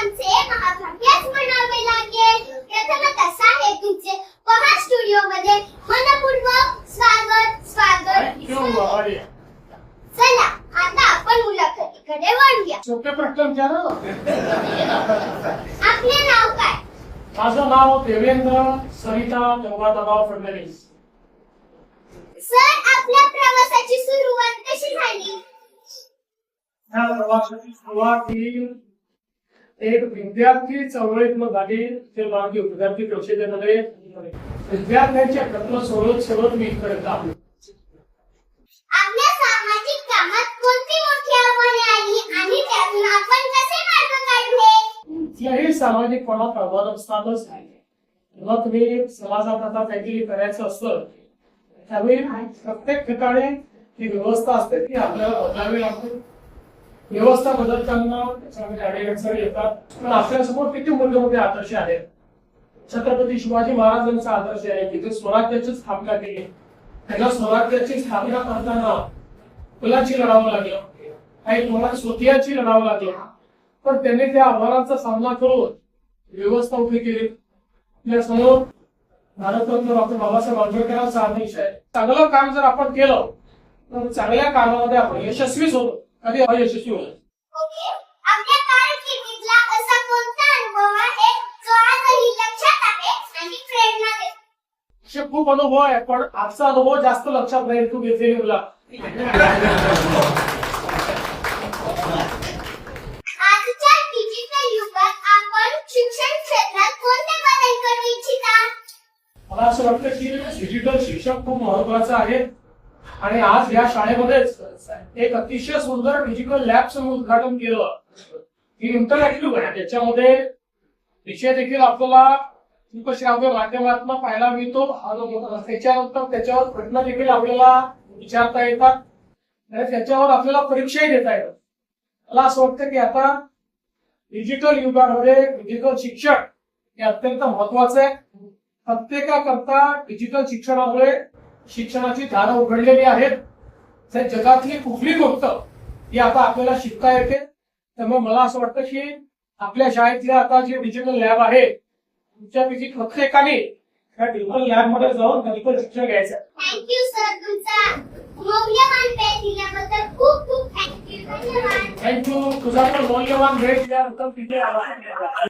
आमचे महाभाग्यच म्हणावे लागेल. प्रथम कसा आहे तुमचे पहा स्टुडिओ मध्ये मनपूर्वक स्वागत स्वागत. चला आता आपण मुलाखतीकडे वळूया. सोपे प्रश्न विचारा. आपले नाव काय? माझं नाव देवेंद्र सरिता देवादाराव फडणवीस. सर आपल्या प्रवासाची सुरुवात कशी झाली? या प्रवासाची सुरुवात ही एक विद्यार्थी चळवळीतून झाली. ते मागे विद्यार्थी परिषदेमध्ये विद्यार्थ्यांच्या प्रश्न सोडत मी इकडे आलो. आपल्या सामाजिक कामात कोणती मोठी आव्हाने आली आणि त्यातून आपण कसे मार्ग काढले? याही सामाजिक कोणात आव्हान असतातच. जेव्हा तुम्ही समाजात आता काहीतरी करायचं असतं त्यावेळी प्रत्येक ठिकाणी ती व्यवस्था असते ती आपल्याला बदलावी लागते. व्यवस्था बदलताना त्याच्यामध्ये अडीअडचणी येतात. पण आपल्यासमोर किती मोठे आदर्श आहेत. छत्रपती शिवाजी महाराजांचा आदर्श आहे की ते स्वराज्याची स्थापना केली. त्यांना स्वराज्याची स्थापना करताना मुलाची लढावं लागलं, काही तुम्हाला स्वतःची लढावं लागलं. पण त्यांनी त्या आव्हानांचा सामना करून व्यवस्था उभी केली. त्यासमोर भारतरत्न डॉक्टर बाबासाहेब आंबेडकरांचा आदेश आहे. चांगलं काम जर आपण केलं तर चांगल्या कामामध्ये आपण यशस्वीच होतो, कधी अयशस्वी होतो. ओके, आपल्या कारकिर्दीतला असा कोणता अनुभव आहे जो आजही लक्षात आहे आणि प्रेरणा देतो? असे खूप अनुभव आहे पण आजचा अनुभव जास्त लक्षात राहील. तू घेतलेली मुला आजच्या डिजिटल युगात आपण शिक्षण क्षेत्रात कोणते बदल करू इच्छिता? मला असं वाटतं की डिजिटल शिक्षण खूप महत्वाचं आहे. आणि आज या शाळेमध्येच एक अतिशय सुंदर डिजिटल लॅबचं उद्घाटन केलं की इंटरॅक्टिव्ह आहे. त्याच्यामध्ये विषय देखील आपल्याला श्राव्य माध्यमातून पाहायला मिळतो. त्याच्यानंतर त्याच्यावर प्रश्न देखील आपल्याला विचारता येतात आणि त्याच्यावर आपल्याला परीक्षाही देता येतात. मला असं वाटतं की आता डिजिटल युगामध्ये डिजिटल शिक्षण हे अत्यंत महत्वाचं आहे. प्रत्येकाकरता डिजिटल शिक्षणामुळे शिक्षणाची दारं उघडलेली आहेत. जगातली कुठली गोष्ट ही आता आपल्याला शिकता येते. त्यामुळे मला असं वाटतं की आपल्या शाळेतल्या आता जे डिजिटल लॅब आहे तुमच्यापैकी प्रत्येकाने त्या डिजिटल लॅब मध्ये जाऊन डिजिटल शिक्षण घ्यायचं. थँक्यू सर, तुमचा मौल्यवान वेळ दिल्याबद्दल खूप खूप थँक्यू. धन्यवाद. थँक्यू. तुझा पण मौल्यवान वेळ दिल्याबद्दल तिथे आभार.